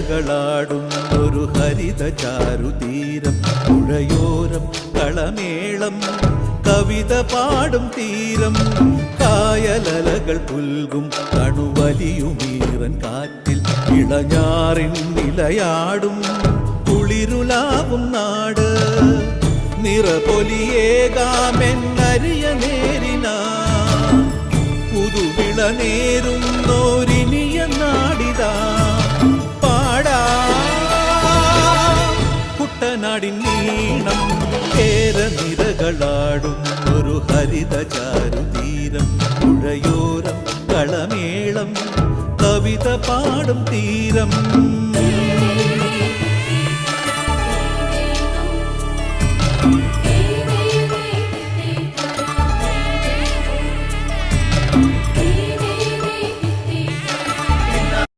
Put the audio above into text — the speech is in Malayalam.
നിരകളാടും ഒരു ഹരിത ചാരുതീരം, പുഴയോരം കളമേളം കവിത പാടും തീരം, കായലലകൾ പുൽകും കണുവലിയുമീറൻ കാറ്റിൽ ഇളഞ്ഞാറിൻ നിലയാടും കുളിരുലാവും നാട്. നിറപൊലിയേകാമെന്നരിയ നേരിന പുതുവിള നേരുന്നോരിനിയ നാടിതാ പാടാ. കുട്ടനാടിൻ നീണം കേര നിരകളാടും ഒരു ഹരിത ചാരുതീരം, പുഴയോരം കളമേളം കവിത പാടും തീരം.